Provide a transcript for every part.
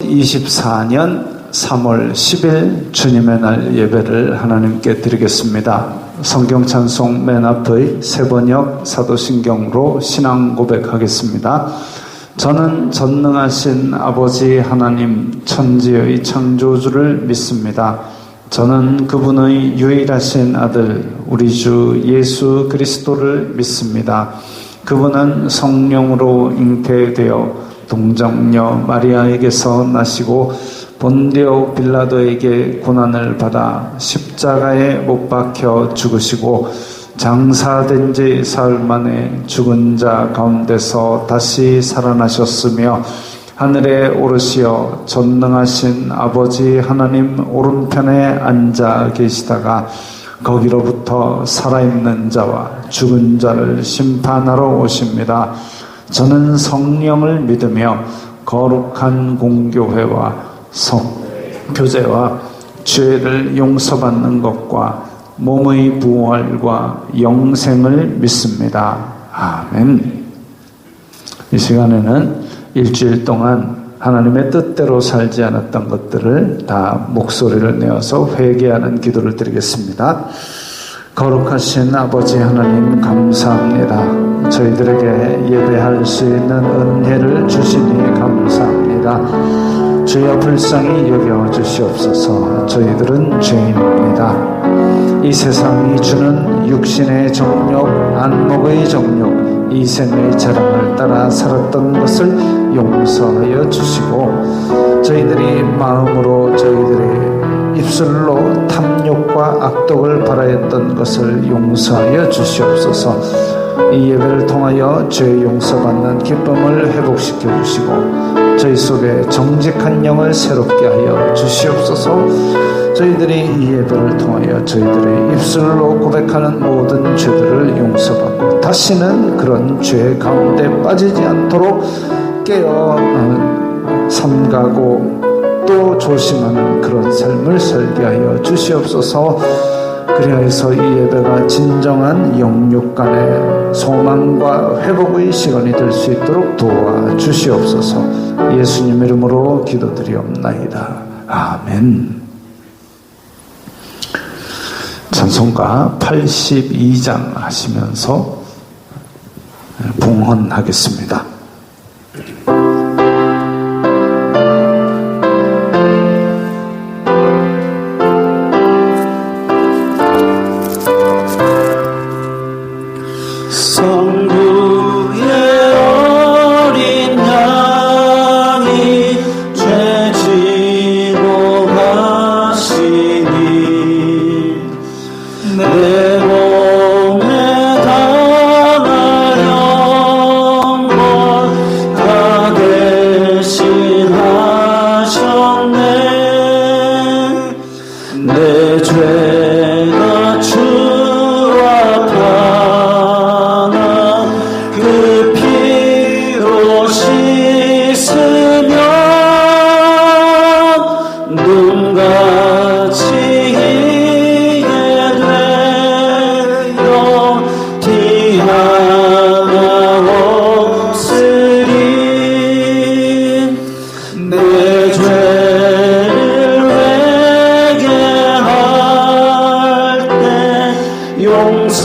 2024년 3월 10일 주님의 날 예배를 하나님께 드리겠습니다. 성경 찬송 맨 앞의 세번역 사도신경으로 신앙 고백하겠습니다. 저는 전능하신 아버지 하나님 천지의 창조주를 믿습니다. 저는 그분의 유일하신 아들 우리 주 예수 그리스도를 믿습니다. 그분은 성령으로 잉태되어 동정녀 마리아에게서 나시고 본디오 빌라도에게 고난을 받아 십자가에 못 박혀 죽으시고 장사된 지 사흘 만에 죽은 자 가운데서 다시 살아나셨으며 하늘에 오르시어 전능하신 아버지 하나님 오른편에 앉아 계시다가 거기로부터 살아있는 자와 죽은 자를 심판하러 오십니다. 저는 성령을 믿으며 거룩한 공교회와 성교제와 죄를 용서받는 것과 몸의 부활과 영생을 믿습니다. 아멘. 이 시간에는 일주일 동안 하나님의 뜻대로 살지 않았던 것들을 다 목소리를 내어서 회개하는 기도를 드리겠습니다. 거룩하신 아버지 하나님 감사합니다. 저희들에게 예배할 수 있는 은혜를 주시니 감사합니다. 주여 불쌍히 여겨 주시옵소서. 저희들은 죄인입니다. 이 세상이 주는 육신의 정욕, 안목의 정욕, 이 생의 자랑을 따라 살았던 것을 용서하여 주시고 저희들이 마음으로 저희들의 입술로 탐욕과 악독을 바라였던 것을 용서하여 주시옵소서. 이 예배를 통하여 죄 용서받는 기쁨을 회복시켜 주시고 저희 속에 정직한 영을 새롭게 하여 주시옵소서. 저희들이 이 예배를 통하여 저희들의 입술로 고백하는 모든 죄들을 용서받고 다시는 그런 죄 가운데 빠지지 않도록 깨어 삼가고 또 조심하는 그런 삶을 살게 하여 주시옵소서. 그리하여서 이 예배가 진정한 영육 간의 소망과 회복의 시간이 될 수 있도록 도와주시옵소서. 예수님 이름으로 기도드리옵나이다. 아멘. 찬송가 82장 하시면서 봉헌하겠습니다.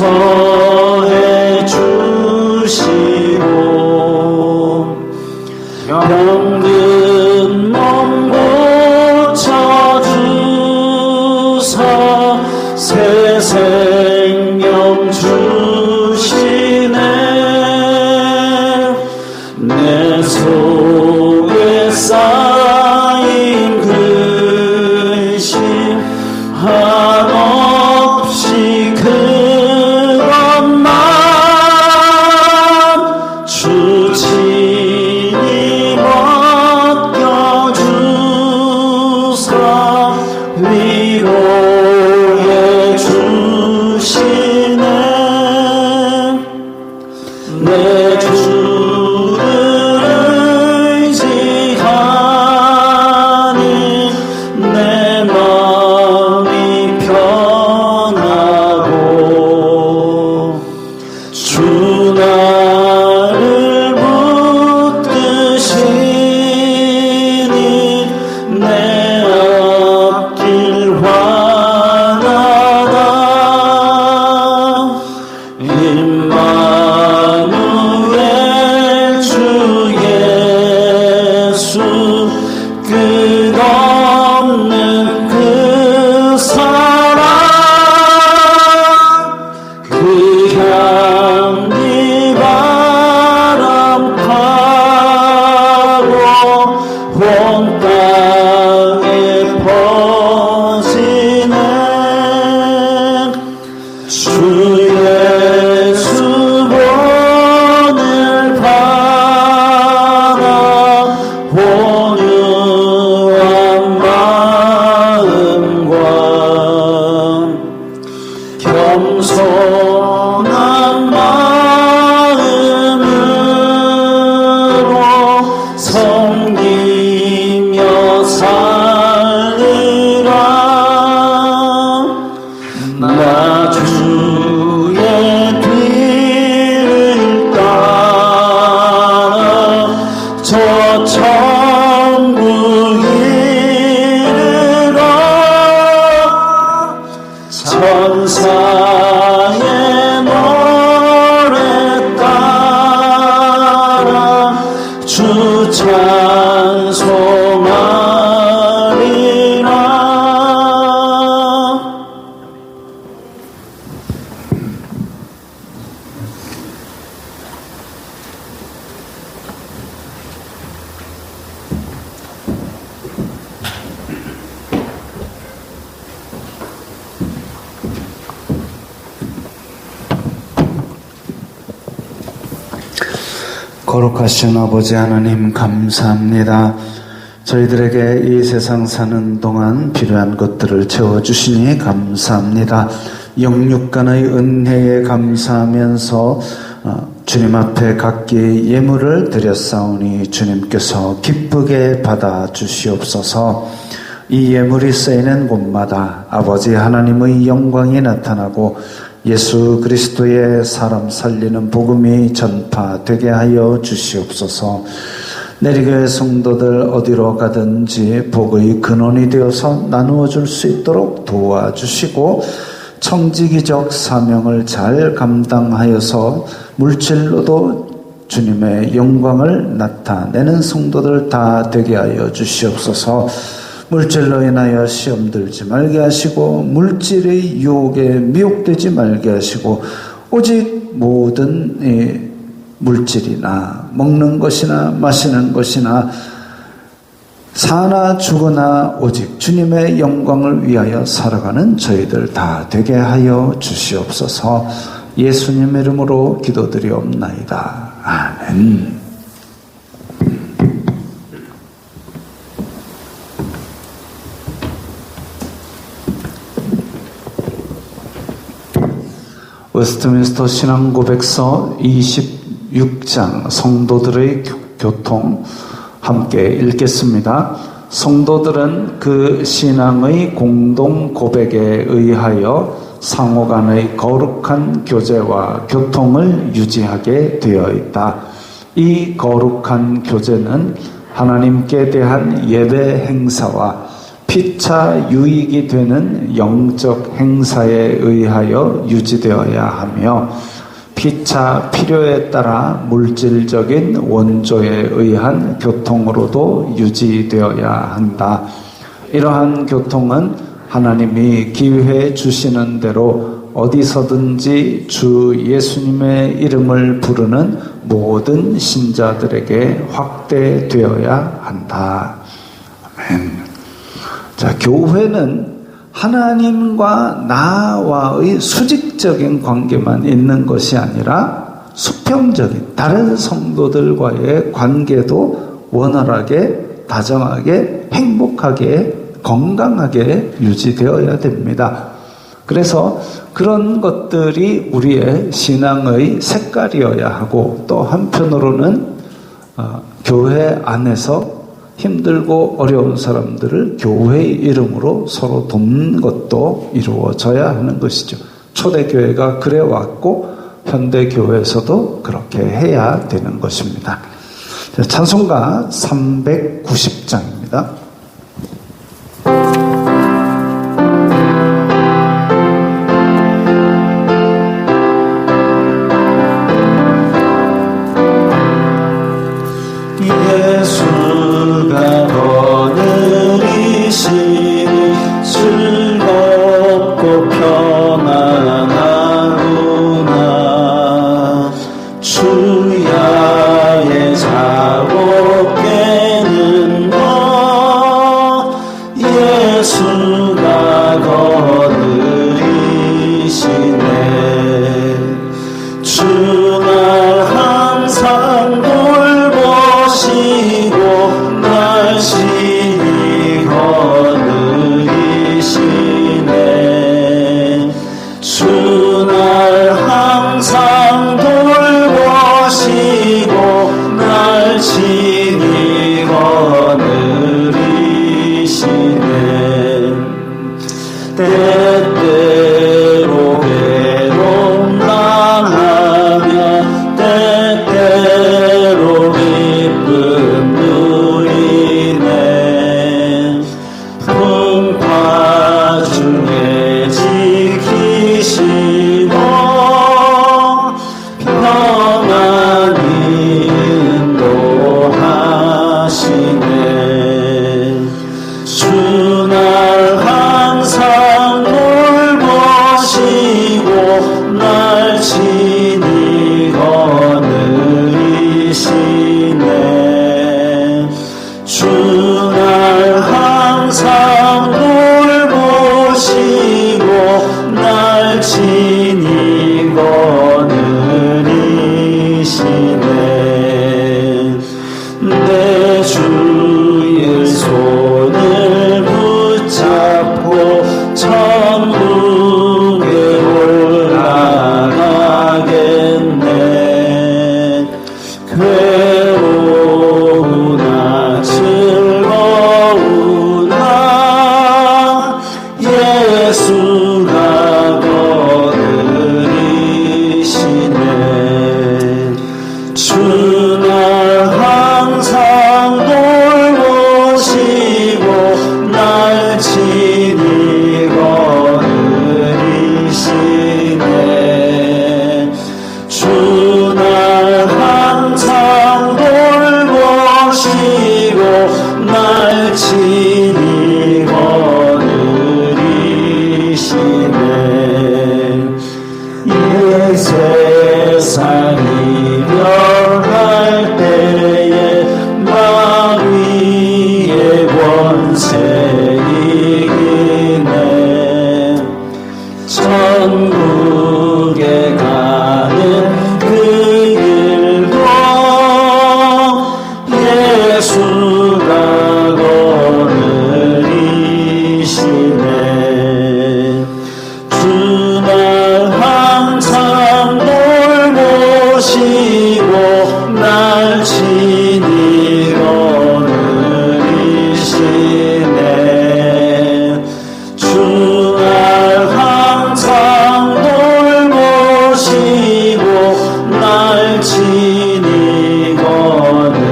용서해 주시고 병든 몸 고쳐주사 새 생명 주시네. 내 속에 쌓인 근심 한없이 그것만 주 친히 예수 본을 바라 온유한 마음과 겸손한 마음으로 섬기며 살리라. 나 주의 뒤를 따라 저 천국 이르러 천사의 노래 따라 주 찬송하리라. 거룩하신 아버지 하나님 감사합니다. 저희들에게 이 세상 사는 동안 필요한 것들을 채워주시니 감사합니다. 영육간의 은혜에 감사하면서 주님 앞에 각기 예물을 드렸사오니 주님께서 기쁘게 받아주시옵소서. 이 예물이 쓰이는 곳마다 아버지 하나님의 영광이 나타나고 예수 그리스도의 사람 살리는 복음이 전파되게 하여 주시옵소서. 내리교회 성도들 어디로 가든지 복의 근원이 되어서 나누어 줄 수 있도록 도와주시고 청지기적 사명을 잘 감당하여서 물질로도 주님의 영광을 나타내는 성도들 다 되게 하여 주시옵소서. 물질로 인하여 시험 들지 말게 하시고 물질의 유혹에 미혹되지 말게 하시고 오직 모든 물질이나 먹는 것이나 마시는 것이나 사나 죽으나 오직 주님의 영광을 위하여 살아가는 저희들 다 되게 하여 주시옵소서. 예수님 이름으로 기도드리옵나이다. 아멘. 웨스트민스터 신앙고백서 26장 성도들의 교통 함께 읽겠습니다. 성도들은 그 신앙의 공동 고백에 의하여 상호간의 거룩한 교제와 교통을 유지하게 되어 있다. 이 거룩한 교제는 하나님께 대한 예배 행사와 피차 유익이 되는 영적 행사에 의하여 유지되어야 하며 피차 필요에 따라 물질적인 원조에 의한 교통으로도 유지되어야 한다. 이러한 교통은 하나님이 기회 주시는 대로 어디서든지 주 예수님의 이름을 부르는 모든 신자들에게 확대되어야 한다. 아멘. 자, 교회는 하나님과 나와의 수직적인 관계만 있는 것이 아니라 수평적인 다른 성도들과의 관계도 원활하게, 다정하게, 행복하게, 건강하게 유지되어야 됩니다. 그래서 그런 것들이 우리의 신앙의 색깔이어야 하고 또 한편으로는 교회 안에서 힘들고 어려운 사람들을 교회의 이름으로 서로 돕는 것도 이루어져야 하는 것이죠. 초대교회가 그래 왔고 현대교회에서도 그렇게 해야 되는 것입니다. 찬송가 390장입니다. 예수가 거느리시니 즐겁고 편안하구나. 주야의 작업 깨는 것 날 친히 거느리시네. 주 날 항상 돌보시고 날 친히 거느리시네. 내 주의 손을 붙잡고 천국에 올라가겠네. 괴로우나 즐거우나 예수가 거느리시네. 주 날 항상 돌보시고 날 친히 거느리시네. 주 날 항상 돌보시고 날 친히 거느리시네. 이 세상 이별할 때에 마귀의 권세 이기네. 천국에 가는 그 길도 예수가 거느리시네. 주 날 항상 돌보시고 날 친히 거느리시네. 주 날 항상 돌보시고 날 친히 거느리시네.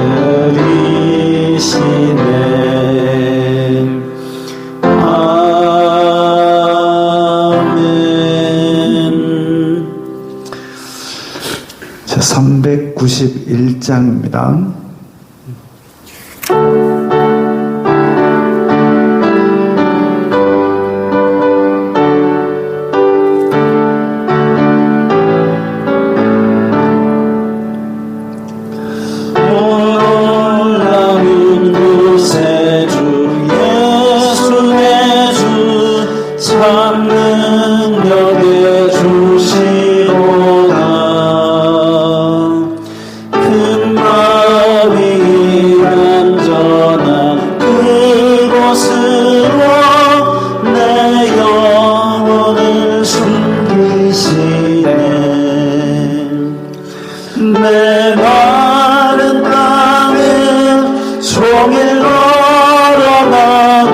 아멘. 자, 391장입니다. 올라온 곳에 주 예수 내 주 참 능력에 주시도다. 큰 마음이 안전한 그곳으로 내 영혼을 숨기시네. 내 마른 땅을 종일 걸어가도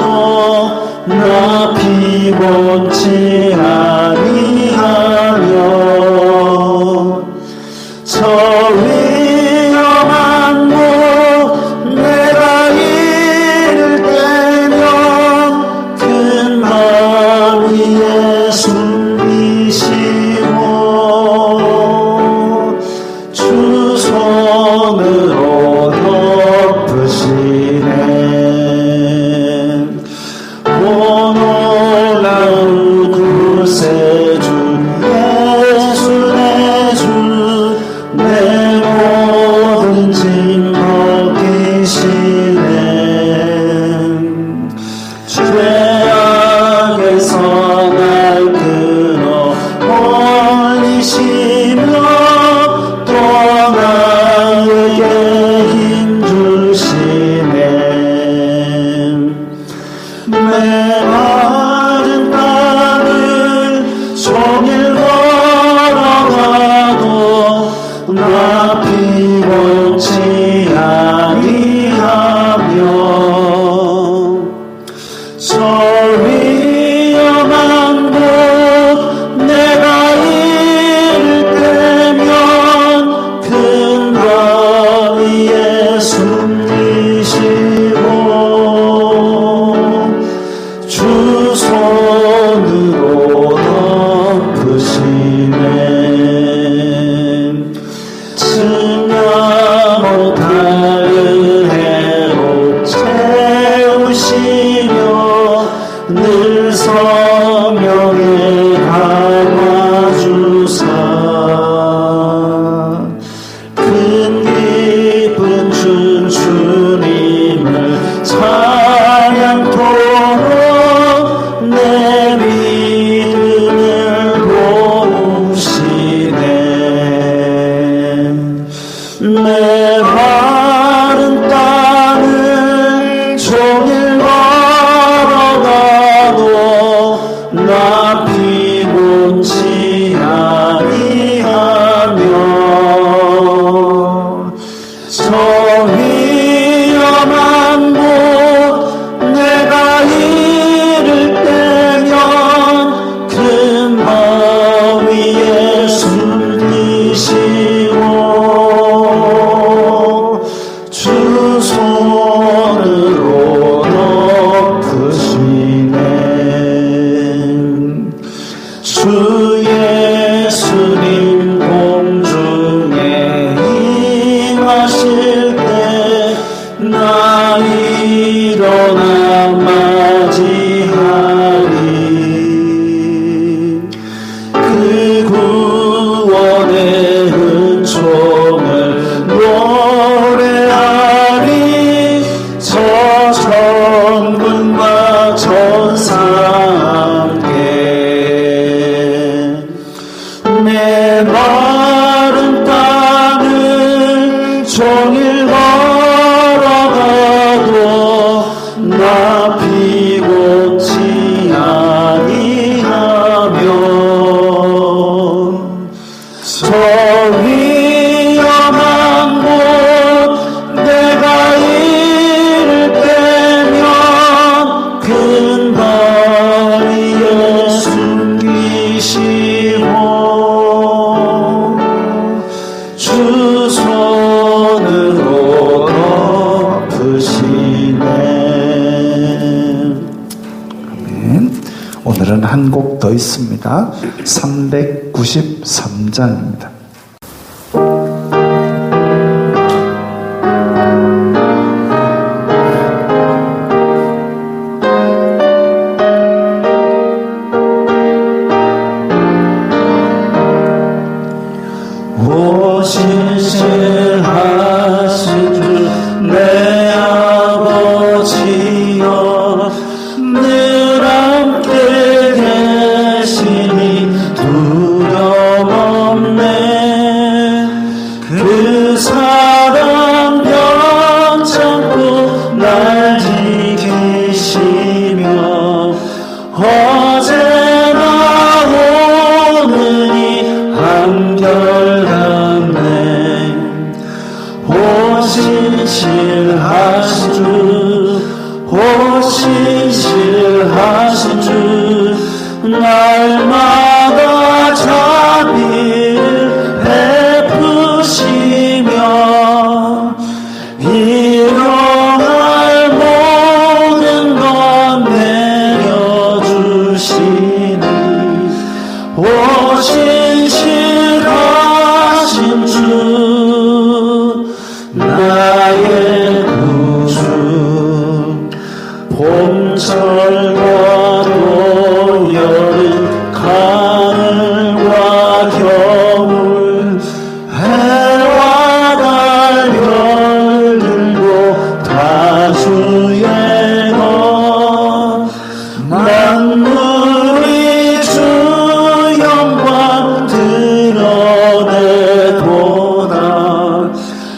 나 피곤치 아니하며 저 위험한 곳 내가 이를 때면 큰 강 위에 숨기시고 주 손으로 덮으시네. 올라온 곳에 주 예수 내 주 내 모든 짐 벗기시네. 죄악에서 날 끊어 올리시며 또 나에게 힘 주시네. 내 마른 땅을 종일 걸어가도 나 피곤치 아니하며 저 위험한 곳 내가 이를 큰 기쁨 준 주님을 찬양토록 내 믿음을 도우시네. 내 마른 땅을 종일 걸어가도 나 피곤치 아니하며 저 위험한 곳 내가 이를 때면 큰 바위에 숨기시고 주 손으로 덮으시네. 주 예수님 공중에 임하실 때 나 일어나 맞이하리. 그 구원의 은총을 노래하리. 저 천군과 천사 함께 내 마른 땅을 종일 걸어가도 나 피곤치 아니하며 저 위험한 곳 내가 이를 때면 큰 바위에 숨기시고 주 손으로 덮으시네. 아멘. 오늘은 한 곡 더 있습니다. 393장입니다. 오실실하신 주 내 아버지여 늘 함께 계시니 두려움 없네. 그 사랑 변찮고 날 지키시며 어제나 오늘이 한결같네. 오신실하신 주 오신실하신 주 날마다 자비를 베푸시며 일용할 모든 것 내려주시니 오신실하신 주 나의 구주. 봄철과 또 여름 가을과 겨울 해와 달 별들도 다 주의 것. 만물이 주 영광 드러내도다.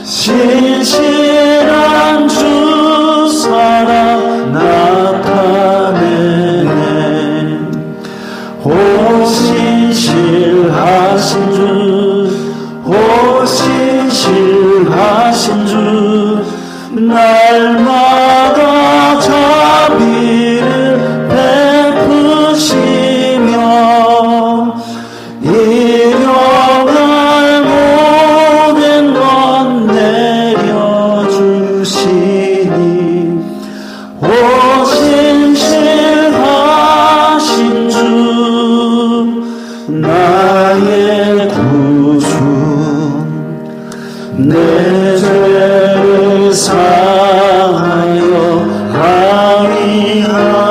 신실한 주 사랑 나타내네. 오신실하신 주 오신실하신 주 날마다 자비를 베푸시며 일용할 모든 것 내려주시니 오신실하신 주 나의 구주. 내 죄를 사하여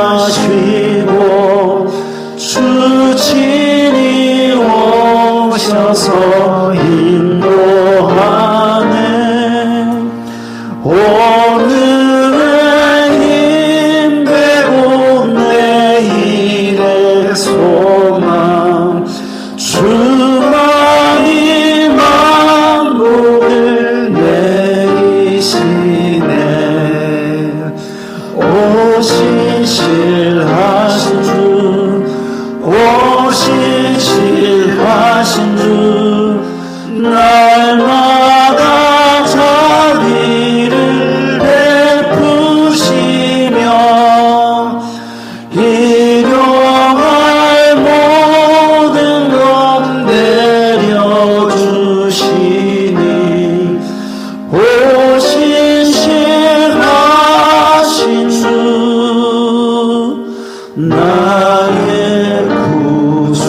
항의하시고 주 친히 오셔 주셔서 인도하네. 오늘의 힘 되고 내일의 소망 주만이 만국을 내리시네. 오신 실하신 주, 오신 실하신 주, 날마다 자비를 베푸시며 일용할 모든 것 내려주시니. 오신 실하신 주, 나의 구주.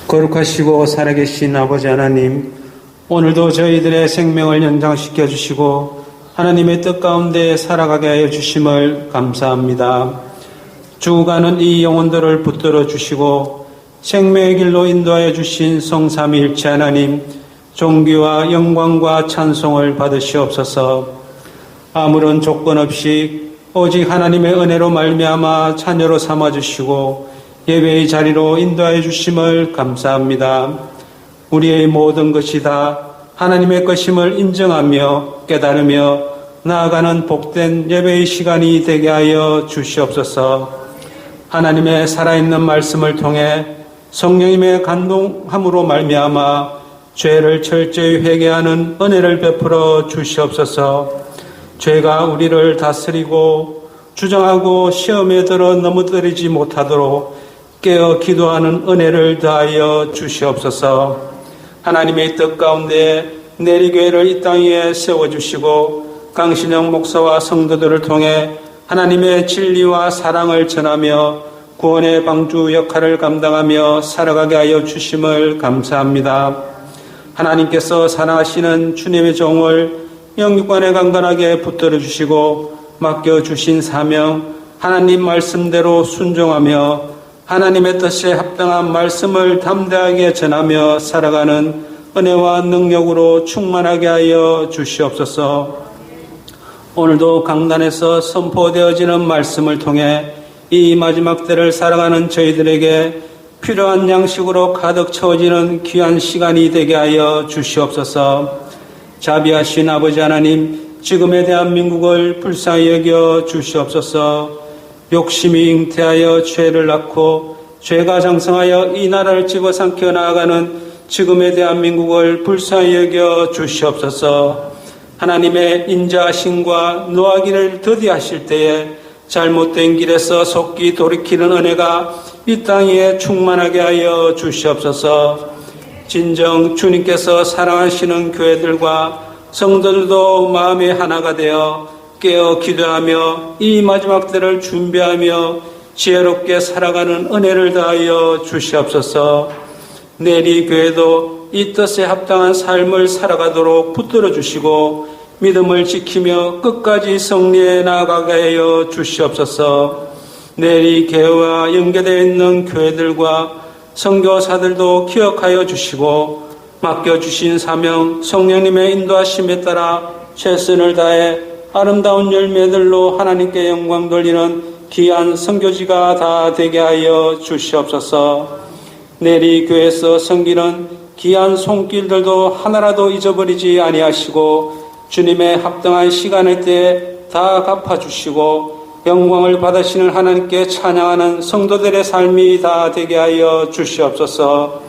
거룩하시고 살아계신 아버지 하나님, 오늘도 저희들의 생명을 연장시켜 주시고 하나님의 뜻 가운데 살아가게 하여 주심을 감사합니다. 죽어가는 이 영혼들을 붙들어 주시고 생명의 길로 인도하여 주신 성삼위일체 하나님, 존귀와 영광과 찬송을 받으시옵소서. 아무런 조건 없이 오직 하나님의 은혜로 말미암아 자녀로 삼아주시고 예배의 자리로 인도하여 주심을 감사합니다. 우리의 모든 것이 다 하나님의 것임을 인정하며 깨달으며 나아가는 복된 예배의 시간이 되게 하여 주시옵소서. 하나님의 살아있는 말씀을 통해 성령님의 감동함으로 말미암아 죄를 철저히 회개하는 은혜를 베풀어 주시옵소서. 죄가 우리를 다스리고 주장하고 시험에 들어 넘어뜨리지 못하도록 깨어 기도하는 은혜를 더하여 주시옵소서. 하나님의 뜻 가운데 내리교회를 이 땅 위에 세워주시고 강신영 목사와 성도들을 통해 하나님의 진리와 사랑을 전하며 구원의 방주 역할을 감당하며 살아가게 하여 주심을 감사합니다. 하나님께서 사랑하시는 주님의 종을 영육간에 강건하게 붙들어 주시고 맡겨주신 사명, 하나님 말씀대로 순종하며 하나님의 뜻에 합당한 말씀을 담대하게 전하며 살아가는 은혜와 능력으로 충만하게 하여 주시옵소서. 오늘도 강단에서 선포되어지는 말씀을 통해 이 마지막 때를 살아가는 저희들에게 필요한 양식으로 가득 채워지는 귀한 시간이 되게 하여 주시옵소서. 자비하신 아버지 하나님, 지금의 대한민국을 불쌍히 여겨 주시옵소서. 욕심이 잉태하여 죄를 낳고 죄가 장성하여 이 나라를 집어삼켜 나아가는 지금의 대한민국을 불쌍히 여겨 주시옵소서. 하나님의 인자하심과 노하기를 더디하실 때에 잘못된 길에서 속기 돌이키는 은혜가 이 땅 위에 충만하게 하여 주시옵소서. 진정 주님께서 사랑하시는 교회들과 성도들도 마음이 하나가 되어 깨어 기도하며 이 마지막 때를 준비하며 지혜롭게 살아가는 은혜를 다하여 주시옵소서. 내일 이 교회도 이 뜻에 합당한 삶을 살아가도록 붙들어 주시고 믿음을 지키며 끝까지 승리해 나아가게 하여 주시옵소서. 내일 이 교회와 연계되어 있는 교회들과 선교사들도 기억하여 주시고 맡겨주신 사명 성령님의 인도하심에 따라 최선을 다해 아름다운 열매들로 하나님께 영광 돌리는 귀한 선교지가 다 되게 하여 주시옵소서. 내일 이 교회에서 섬기는 귀한 손길들도 하나라도 잊어버리지 아니하시고 주님의 합당한 시간일 때에 다 갚아주시고 영광을 받으시는 하나님께 찬양하는 성도들의 삶이 다 되게 하여 주시옵소서.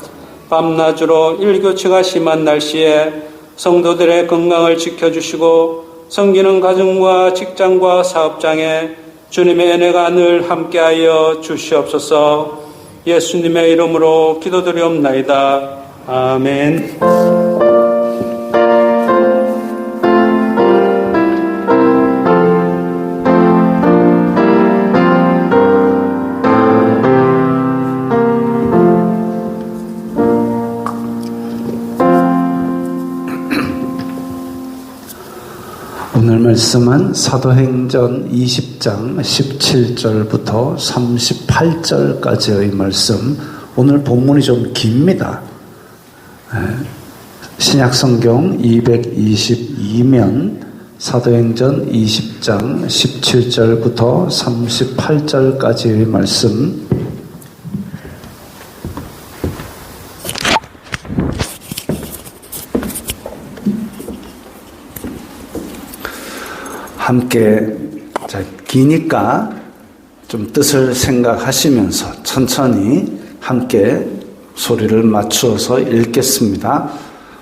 밤낮으로 일교차가 심한 날씨에 성도들의 건강을 지켜주시고 섬기는 가정과 직장과 사업장에 주님의 은혜가 늘 함께하여 주시옵소서. 예수님의 이름으로 기도드리옵나이다. 아멘. 오늘 말씀은 사도행전 20장 17절부터 38절까지의 말씀. 오늘 본문이 좀 깁니다. 신약성경 222면 사도행전 20장 17절부터 38절까지의 말씀. 함께, 기니까 좀 뜻을 생각하시면서 천천히 함께 소리를 맞추어서 읽겠습니다.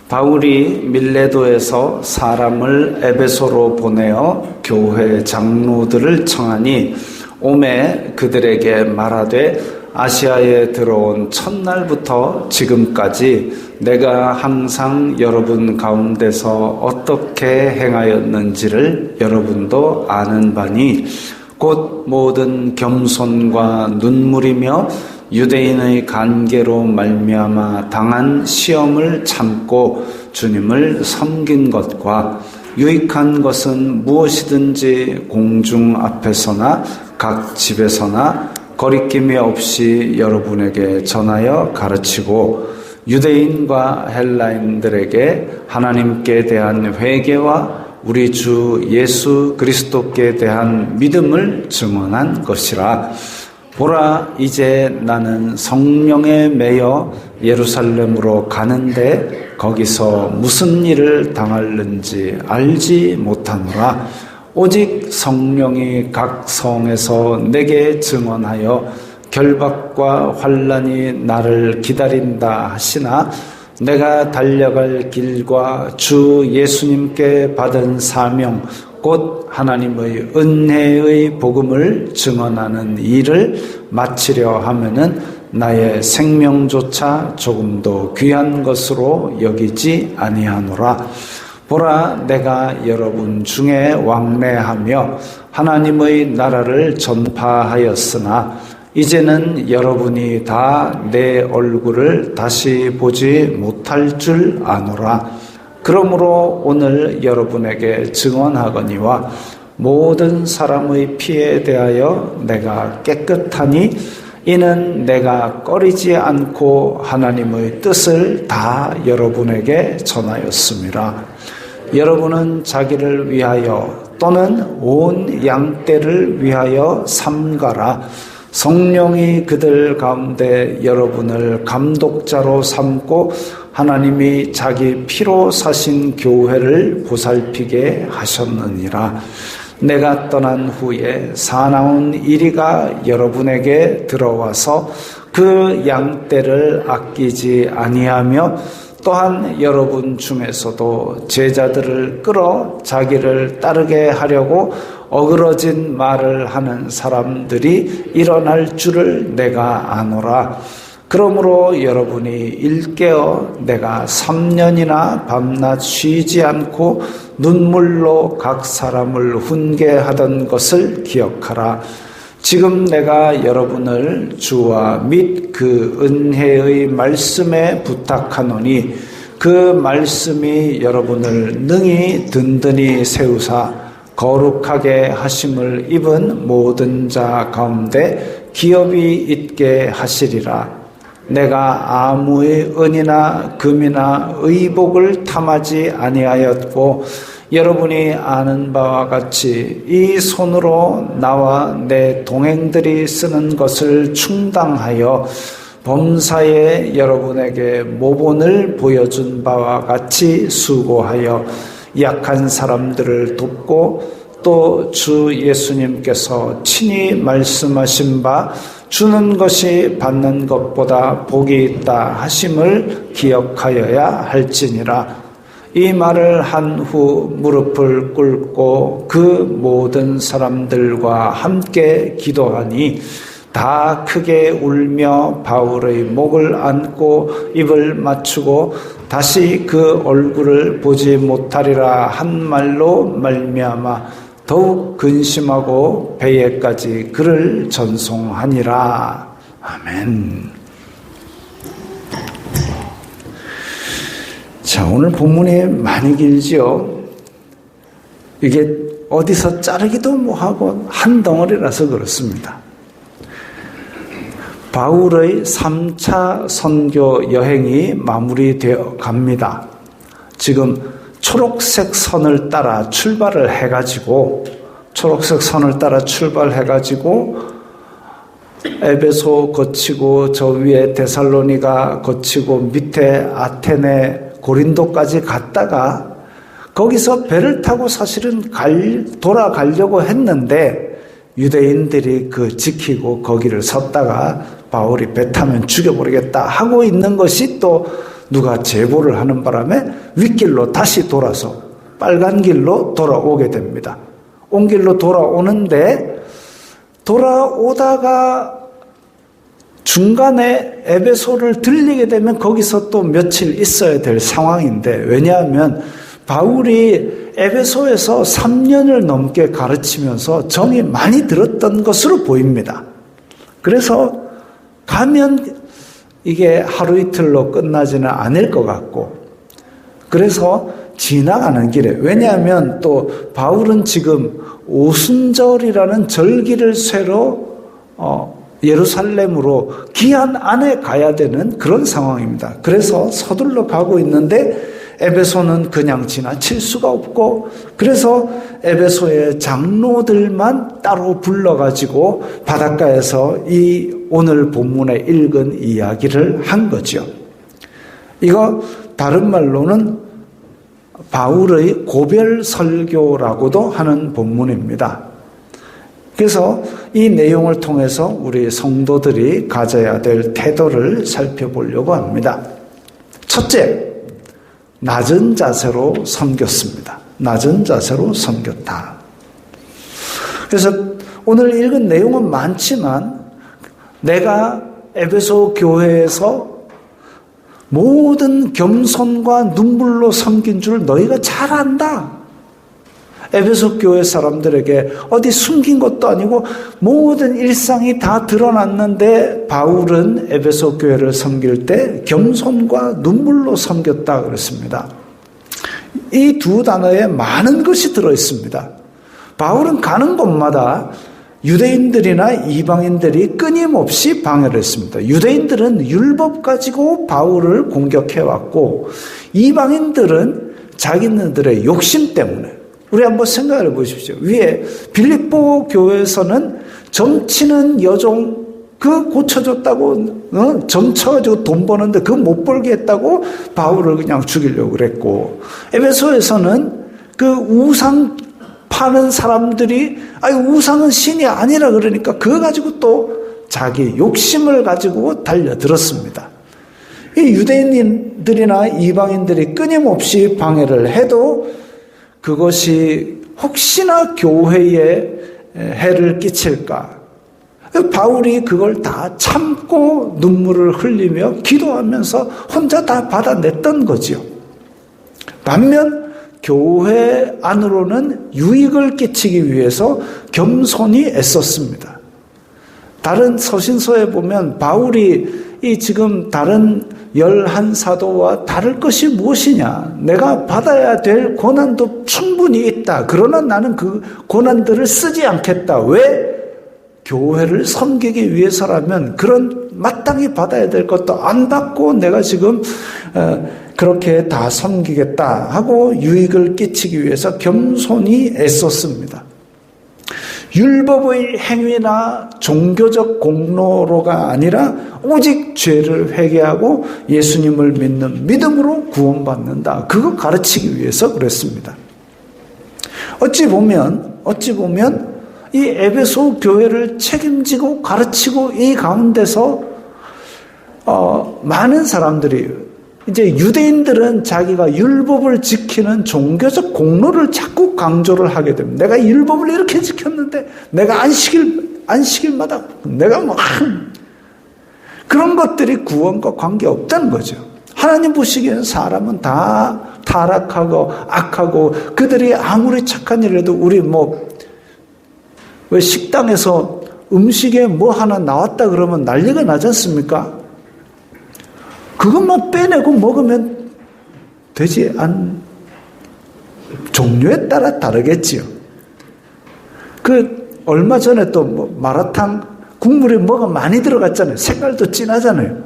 바울이 밀레도에서 사람을 에베소로 보내어 교회 장로들을 청하니 오매 그들에게 말하되 아시아에 들어온 첫날부터 지금까지 내가 항상 여러분 가운데서 어떻게 행하였는지를 여러분도 아는 바니 곧 모든 겸손과 눈물이며 유대인의 간계로 말미암아 당한 시험을 참고 주님을 섬긴 것과 유익한 것은 무엇이든지 공중 앞에서나 각 집에서나 거리낌이 없이 여러분에게 전하여 가르치고 유대인과 헬라인들에게 하나님께 대한 회개와 우리 주 예수 그리스도께 대한 믿음을 증언한 것이라. 보라, 이제 나는 성령에 매여 예루살렘으로 가는데 거기서 무슨 일을 당할는지 알지 못하노라. 오직 성령이 각 성에서 내게 증언하여 결박과 환난이 나를 기다린다 하시나 내가 달려갈 길과 주 예수님께 받은 사명 곧 하나님의 은혜의 복음을 증언하는 일을 마치려 하면은 나의 생명조차 조금도 귀한 것으로 여기지 아니하노라. 보라, 내가 여러분 중에 왕래하며 하나님의 나라를 전파하였으나 이제는 여러분이 다 내 얼굴을 다시 보지 못할 줄 아노라. 그러므로 오늘 여러분에게 증언하거니와 모든 사람의 피에 대하여 내가 깨끗하니 이는 내가 꺼리지 않고 하나님의 뜻을 다 여러분에게 전하였습니다. 여러분은 자기를 위하여 또는 온 양떼를 위하여 삼가라. 성령이 그들 가운데 여러분을 감독자로 삼고 하나님이 자기 피로 사신 교회를 보살피게 하셨느니라. 내가 떠난 후에 사나운 이리가 여러분에게 들어와서 그 양떼를 아끼지 아니하며 또한 여러분 중에서도 제자들을 끌어 자기를 따르게 하려고 어그러진 말을 하는 사람들이 일어날 줄을 내가 아노라. 그러므로 여러분이 일깨어 내가 3년이나 밤낮 쉬지 않고 눈물로 각 사람을 훈계하던 것을 기억하라. 지금 내가 여러분을 주와 및 그 은혜의 말씀에 부탁하노니 그 말씀이 여러분을 능히 든든히 세우사 거룩하게 하심을 입은 모든 자 가운데 기업이 있게 하시리라. 내가 아무의 은이나 금이나 의복을 탐하지 아니하였고 여러분이 아는 바와 같이 이 손으로 나와 내 동행들이 쓰는 것을 충당하여 범사에 여러분에게 모본을 보여준 바와 같이 수고하여 약한 사람들을 돕고 또 주 예수님께서 친히 말씀하신 바 주는 것이 받는 것보다 복이 있다 하심을 기억하여야 할지니라. 이 말을 한 후 무릎을 꿇고 그 모든 사람들과 함께 기도하니 다 크게 울며 바울의 목을 안고 입을 맞추고 다시 그 얼굴을 보지 못하리라 한 말로 말미암아 더욱 근심하고 배에까지 그를 전송하니라. 아멘. 자, 오늘 본문이 많이 길지요. 이게 어디서 자르기도 뭐하고 한 덩어리라서 그렇습니다. 바울의 3차 선교 여행이 마무리되어 갑니다. 지금 초록색 선을 따라 출발을 해가지고 에베소 거치고 저 위에 데살로니가 거치고 밑에 아테네 고린도까지 갔다가 거기서 배를 타고 사실은 돌아가려고 했는데 유대인들이 지키고 거기를 섰다가 바울이 배 타면 죽여버리겠다 하고 있는 것이 또 누가 제보를 하는 바람에 윗길로 다시 돌아서 빨간 길로 돌아오게 됩니다. 온 길로 돌아오는데 돌아오다가 중간에 에베소를 들리게 되면 거기서 또 며칠 있어야 될 상황인데, 왜냐하면 바울이 에베소에서 3년을 넘게 가르치면서 정이 많이 들었던 것으로 보입니다. 그래서 가면 이게 하루 이틀로 끝나지는 않을 것 같고, 그래서 지나가는 길에, 왜냐하면 또 바울은 지금 오순절이라는 절기를 쇠로 예루살렘으로 기한 안에 가야 되는 그런 상황입니다. 그래서 서둘러 가고 있는데 에베소는 그냥 지나칠 수가 없고, 그래서 에베소의 장로들만 따로 불러가지고 바닷가에서 이 오늘 본문에 읽은 이야기를 한 거죠. 이거 다른 말로는 바울의 고별 설교라고도 하는 본문입니다. 그래서 이 내용을 통해서 우리 성도들이 가져야 될 태도를 살펴보려고 합니다. 첫째, 낮은 자세로 섬겼습니다. 낮은 자세로 섬겼다. 그래서 오늘 읽은 내용은 많지만 내가 에베소 교회에서 모든 겸손과 눈물로 섬긴 줄 너희가 잘 안다. 에베소 교회 사람들에게 어디 숨긴 것도 아니고 모든 일상이 다 드러났는데 바울은 에베소 교회를 섬길 때 겸손과 눈물로 섬겼다 그랬습니다. 이 두 단어에 많은 것이 들어있습니다. 바울은 가는 곳마다 유대인들이나 이방인들이 끊임없이 방해를 했습니다. 유대인들은 율법 가지고 바울을 공격해왔고, 이방인들은 자기네들의 욕심 때문에, 우리 한번 생각해 보십시오. 위에 빌립보 교회에서는 점치는 여종 고쳐줬다고, 점쳐가지고 돈 버는데 못 벌게 했다고 바울을 그냥 죽이려고 그랬고, 에베소에서는 우상 파는 사람들이 우상은 신이 아니라 그러니까 그거 가지고 또 자기 욕심을 가지고 달려들었습니다. 이 유대인들이나 이방인들이 끊임없이 방해를 해도 그것이 혹시나 교회에 해를 끼칠까? 바울이 그걸 다 참고 눈물을 흘리며 기도하면서 혼자 다 받아냈던 거지요. 반면 교회 안으로는 유익을 끼치기 위해서 겸손히 애썼습니다. 다른 서신서에 보면 바울이 지금 다른 11사도와 다를 것이 무엇이냐? 내가 받아야 될 고난도 충분히 있다. 그러나 나는 그 고난들을 쓰지 않겠다. 왜? 교회를 섬기기 위해서라면 그런 마땅히 받아야 될 것도 안 받고 내가 지금 그렇게 다 섬기겠다 하고 유익을 끼치기 위해서 겸손히 애썼습니다. 율법의 행위나 종교적 공로로가 아니라 오직 죄를 회개하고 예수님을 믿는 믿음으로 구원받는다. 그거 가르치기 위해서 그랬습니다. 어찌 보면 이 에베소 교회를 책임지고 가르치고 이 가운데서 많은 사람들이, 이제 유대인들은 자기가 율법을 지키는 종교적 공로를 자꾸 강조를 하게 됩니다. 내가 율법을 이렇게 지켰는데 내가 안식일마다 내가 그런 것들이 구원과 관계없다는 거죠. 하나님 보시기에는 사람은 다 타락하고 악하고, 그들이 아무리 착한 일을 해도 우리 왜 식당에서 음식에 하나 나왔다 그러면 난리가 나지 않습니까? 그것만 빼내고 먹으면 되지 종류에 따라 다르겠지요. 얼마 전에 또 마라탕 국물에 뭐가 많이 들어갔잖아요. 색깔도 진하잖아요.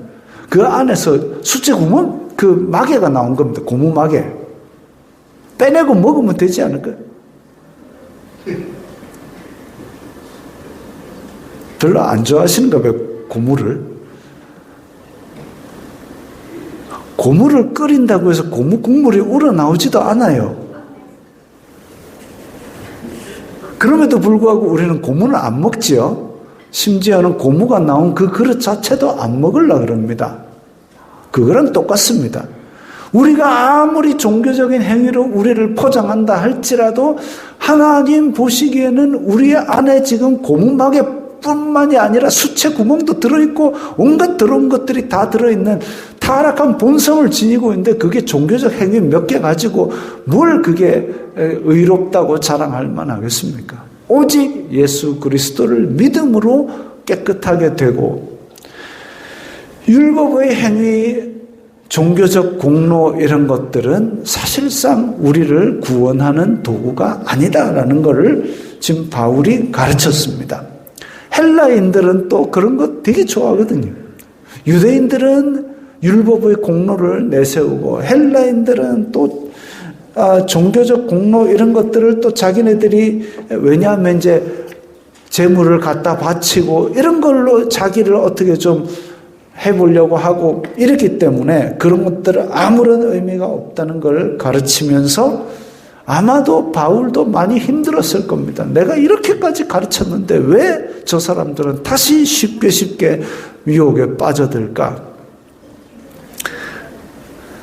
그 안에서 수채 구멍, 마개가 나온 겁니다. 고무 마개. 빼내고 먹으면 되지 않을까요? 별로 안 좋아하시는가 봐요, 고무를. 고무를 끓인다고 해서 고무 국물이 우러나오지도 않아요. 그럼에도 불구하고 우리는 고무는 안 먹지요. 심지어는 고무가 나온 그 그릇 자체도 안 먹으려고 그럽니다. 그거랑 똑같습니다. 우리가 아무리 종교적인 행위로 우리를 포장한다 할지라도 하나님 보시기에는 우리 안에 지금 고무막에 뿐만이 아니라 수채 구멍도 들어있고 온갖 더러운 것들이 다 들어있는 타락한 본성을 지니고 있는데 그게 종교적 행위 몇 개 가지고 뭘 그게 의롭다고 자랑할 만하겠습니까? 오직 예수 그리스도를 믿음으로 깨끗하게 되고 율법의 행위, 종교적 공로 이런 것들은 사실상 우리를 구원하는 도구가 아니다라는 것을 지금 바울이 가르쳤습니다. 헬라인들은 또 그런 거 되게 좋아하거든요. 유대인들은 율법의 공로를 내세우고 헬라인들은 또 종교적 공로 이런 것들을 또 자기네들이 왜냐하면 이제 재물을 갖다 바치고 이런 걸로 자기를 어떻게 좀 해보려고 하고 이렇기 때문에 그런 것들은 아무런 의미가 없다는 걸 가르치면서 아마도 바울도 많이 힘들었을 겁니다. 내가 이렇게까지 가르쳤는데 왜 저 사람들은 다시 쉽게 유혹에 빠져들까?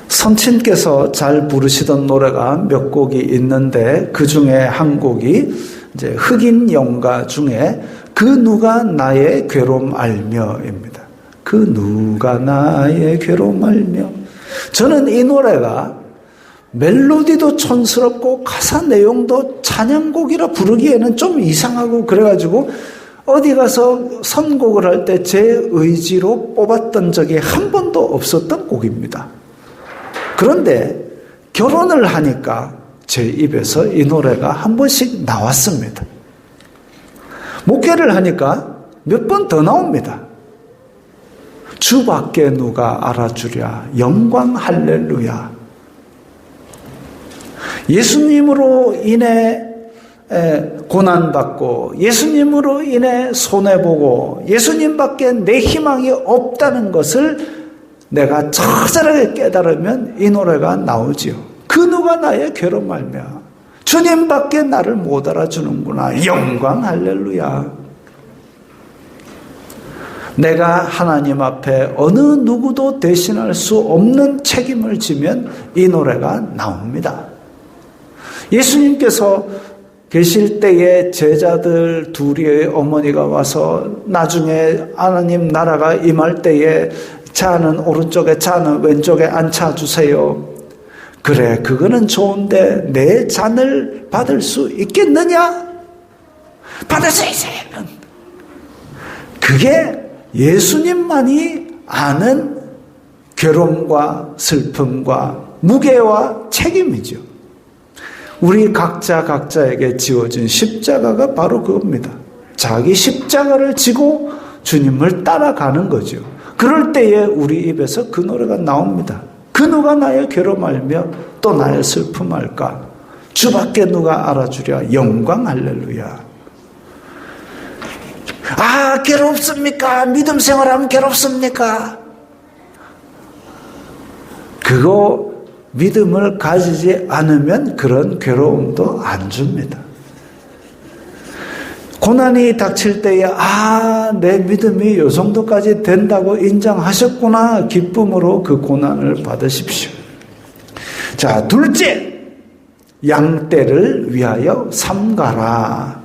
선친께서 잘 부르시던 노래가 몇 곡이 있는데 그 중에 한 곡이 이제 흑인 영가 중에 그 누가 나의 괴로움 알며입니다. 그 누가 나의 괴로움 알며. 저는 이 노래가 멜로디도 촌스럽고 가사 내용도 찬양곡이라 부르기에는 좀 이상하고 그래가지고 어디 가서 선곡을 할 때 제 의지로 뽑았던 적이 한 번도 없었던 곡입니다. 그런데 결혼을 하니까 제 입에서 이 노래가 한 번씩 나왔습니다. 목회를 하니까 몇 번 더 나옵니다. 주밖에 누가 알아주랴 영광 할렐루야. 예수님으로 인해 고난받고 예수님으로 인해 손해보고 예수님밖에 내 희망이 없다는 것을 내가 처절하게 깨달으면 이 노래가 나오지요. 그 누가 나의 괴로움 알며 주님밖에 나를 못 알아주는구나. 영광 할렐루야. 내가 하나님 앞에 어느 누구도 대신할 수 없는 책임을 지면 이 노래가 나옵니다. 예수님께서 계실 때에 제자들 둘이의 어머니가 와서 나중에 하나님 나라가 임할 때에 자는 오른쪽에 자는 왼쪽에 앉혀주세요. 그래 그거는 좋은데 내 잔을 받을 수 있겠느냐? 받을 수 있어요. 그게 예수님만이 아는 괴로움과 슬픔과 무게와 책임이죠. 우리 각자에게 지어진 십자가가 바로 그겁니다. 자기 십자가를 지고 주님을 따라가는 거죠. 그럴 때에 우리 입에서 그 노래가 나옵니다. 그 누가 나의 괴로움 알며 또 나의 슬픔 알까? 주밖에 누가 알아주랴 영광 할렐루야. 아 괴롭습니까? 믿음 생활하면 괴롭습니까? 그거 믿음을 가지지 않으면 그런 괴로움도 안 줍니다. 고난이 닥칠 때에 내 믿음이 이 정도까지 된다고 인정하셨구나 기쁨으로 그 고난을 받으십시오. 자, 둘째, 양떼를 위하여 삼가라.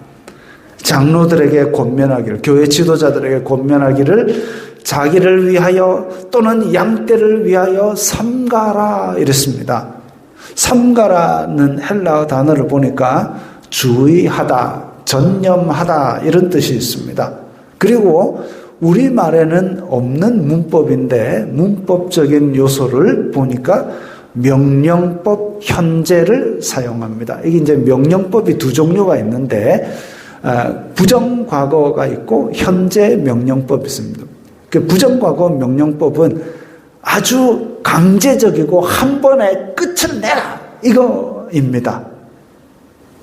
장로들에게 권면하기를, 교회 지도자들에게 권면하기를 자기를 위하여 또는 양떼를 위하여 삼가라 이랬습니다. 삼가라는 헬라어 단어를 보니까 주의하다, 전념하다 이런 뜻이 있습니다. 그리고 우리말에는 없는 문법인데 문법적인 요소를 보니까 명령법 현재를 사용합니다. 이게 이제 명령법이 두 종류가 있는데 부정과거가 있고 현재 명령법이 있습니다. 그 부정과거 명령법은 아주 강제적이고 한 번에 끝을 내라 이거입니다.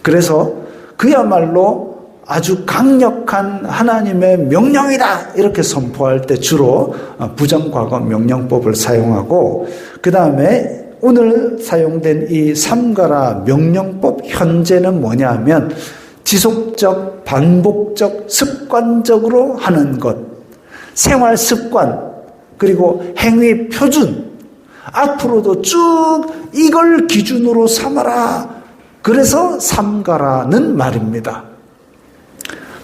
그래서 그야말로 아주 강력한 하나님의 명령이다 이렇게 선포할 때 주로 부정과거 명령법을 사용하고, 그 다음에 오늘 사용된 이 삼가라 명령법 현재는 뭐냐 하면 지속적, 반복적, 습관적으로 하는 것, 생활 습관, 그리고 행위 표준, 앞으로도 쭉 이걸 기준으로 삼아라. 그래서 삼가라는 말입니다.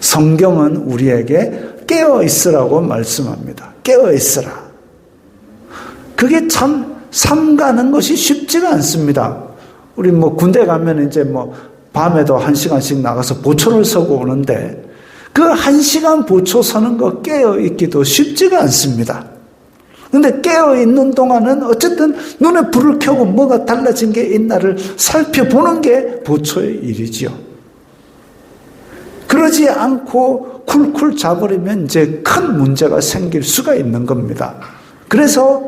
성경은 우리에게 깨어 있으라고 말씀합니다. 깨어 있으라. 그게 참 삼가는 것이 쉽지가 않습니다. 우리 군대 가면 이제 밤에도 1시간씩 나가서 보초를 서고 오는데 그 1시간 보초 서는 거 깨어 있기도 쉽지가 않습니다. 근데 깨어 있는 동안은 어쨌든 눈에 불을 켜고 뭐가 달라진 게 있나를 살펴보는 게 보초의 일이지요. 그러지 않고 쿨쿨 자버리면 이제 큰 문제가 생길 수가 있는 겁니다. 그래서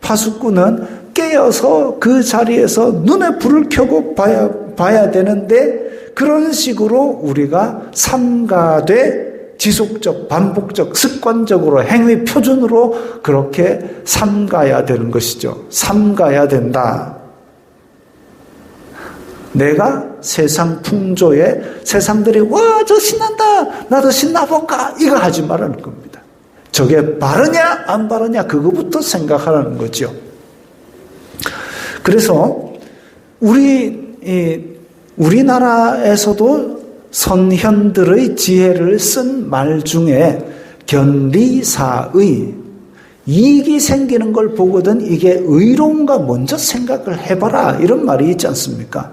파수꾼은 깨어서 그 자리에서 눈에 불을 켜고 봐야 되는데, 그런 식으로 우리가 삼가되 지속적, 반복적, 습관적으로 행위 표준으로 그렇게 삼가야 되는 것이죠. 삼가야 된다. 내가 세상 풍조에 세상들이 와, 저 신난다, 나도 신나볼까, 이거 하지 말라는 겁니다. 저게 바르냐 안 바르냐 그거부터 생각하라는 거죠. 그래서 우리나라에서도 선현들의 지혜를 쓴 말 중에 견리사의, 이익이 생기는 걸 보거든 이게 의로운가 먼저 생각을 해봐라, 이런 말이 있지 않습니까?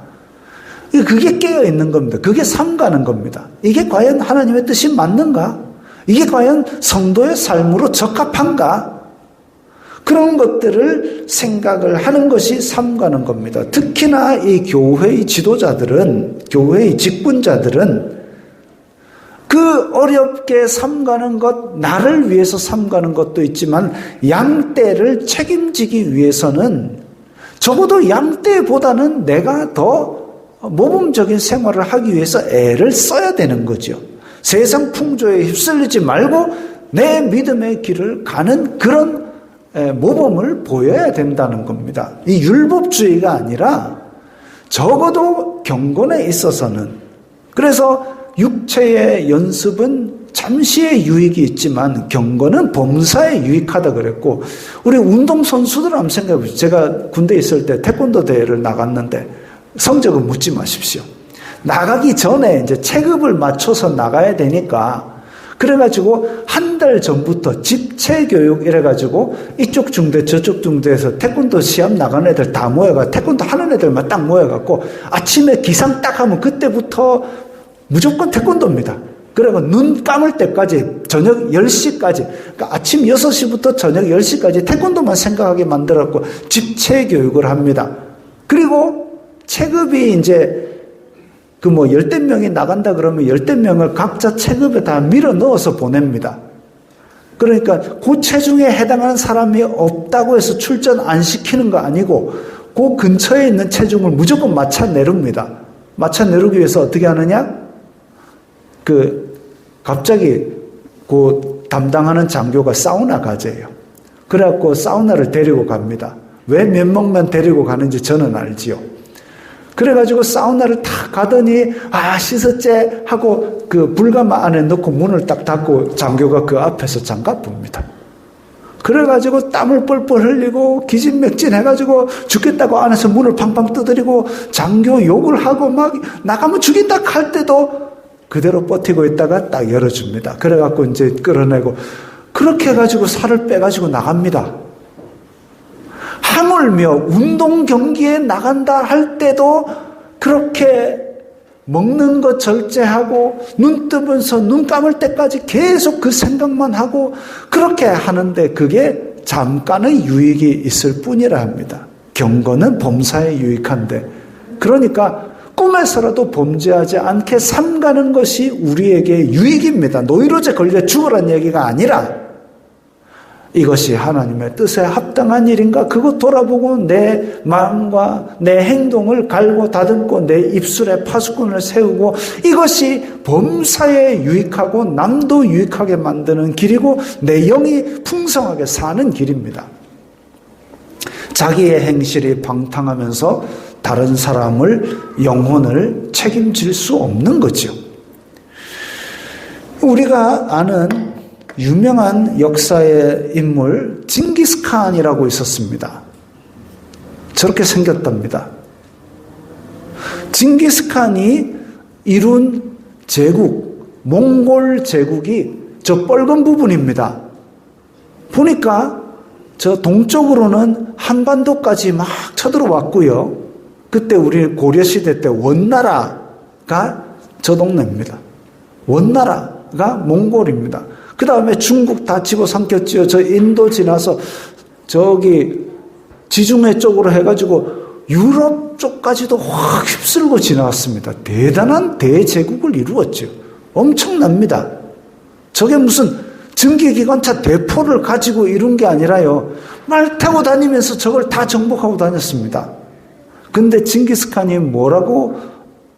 그게 깨어있는 겁니다. 그게 삼가는 겁니다. 이게 과연 하나님의 뜻이 맞는가? 이게 과연 성도의 삶으로 적합한가? 그런 것들을 생각을 하는 것이 삼가는 겁니다. 특히나 이 교회의 지도자들은, 교회의 직분자들은 그 어렵게 삼가는 것, 나를 위해서 삼가는 것도 있지만 양떼를 책임지기 위해서는 적어도 양떼보다는 내가 더 모범적인 생활을 하기 위해서 애를 써야 되는 거죠. 세상 풍조에 휩쓸리지 말고 내 믿음의 길을 가는 그런 모범을 보여야 된다는 겁니다. 이 율법주의가 아니라 적어도 경건에 있어서는. 그래서 육체의 연습은 잠시의 유익이 있지만 경건은 범사에 유익하다 그랬고, 우리 운동선수들 한번 생각해 보세요. 제가 군대에 있을 때 태권도 대회를 나갔는데 성적은 묻지 마십시오. 나가기 전에 이제 체급을 맞춰서 나가야 되니까, 그래가지고 한 달 전부터 집체교육 이래가지고 이쪽 중대 저쪽 중대에서 태권도 시합 나가는 애들 다 모여가 태권도 하는 애들만 딱 모여갖고 아침에 기상 딱 하면 그때부터 무조건 태권도입니다. 그리고 눈 감을 때까지 저녁 10시까지, 그러니까 아침 6시부터 저녁 10시까지 태권도만 생각하게 만들었고 집체교육을 합니다. 그리고 체급이 이제 10대 명이 나간다 그러면 10대 명을 각자 체급에 다 밀어 넣어서 보냅니다. 그러니까 그 체중에 해당하는 사람이 없다고 해서 출전 안 시키는 거 아니고 그 근처에 있는 체중을 무조건 맞춰 내립니다. 맞춰 내리기 위해서 어떻게 하느냐? 갑자기 그 담당하는 장교가 사우나 가재예요. 그래갖고 사우나를 데리고 갑니다. 왜 몇 명만 데리고 가는지 저는 알지요. 그래가지고 사우나를 탁 가더니 씻었제 하고 그 불가마 안에 넣고 문을 딱 닫고 장교가 그 앞에서 장갑 봅니다. 그래가지고 땀을 뻘뻘 흘리고 기진맥진해가지고 죽겠다고 안에서 문을 팡팡 두드리고 장교 욕을 하고 막 나가면 죽인다 할 때도 그대로 버티고 있다가 딱 열어줍니다. 그래갖고 이제 끌어내고 그렇게 해가지고 살을 빼가지고 나갑니다. 하물며 운동 경기에 나간다 할 때도 그렇게 먹는 것 절제하고 눈 뜨면서 눈 감을 때까지 계속 그 생각만 하고 그렇게 하는데 그게 잠깐의 유익이 있을 뿐이라 합니다. 경건은 범사에 유익한데, 그러니까 꿈에서라도 범죄하지 않게 삼가는 것이 우리에게 유익입니다. 노이로제 걸려 죽으란 얘기가 아니라 이것이 하나님의 뜻에 합당한 일인가? 그거 돌아보고 내 마음과 내 행동을 갈고 다듬고 내 입술에 파수꾼을 세우고, 이것이 범사에 유익하고 남도 유익하게 만드는 길이고 내 영이 풍성하게 사는 길입니다. 자기의 행실이 방탕하면서 다른 사람을, 영혼을 책임질 수 없는 거죠. 우리가 아는 유명한 역사의 인물 징기스칸이라고 있었습니다. 저렇게 생겼답니다. 징기스칸이 이룬 제국, 몽골 제국이 저 빨간 부분입니다. 보니까 저 동쪽으로는 한반도까지 막 쳐들어왔고요. 그때 우리 고려시대 때 원나라가 저 동네입니다. 원나라가 몽골입니다. 그 다음에 중국 다 집어삼켰지요. 저 인도 지나서 저기 지중해 쪽으로 해가지고 유럽 쪽까지도 확 휩쓸고 지나왔습니다. 대단한 대제국을 이루었죠. 엄청납니다. 저게 무슨 증기기관차 대포를 가지고 이룬 게 아니라요, 말 타고 다니면서 저걸 다 정복하고 다녔습니다. 근데 징기스칸이 뭐라고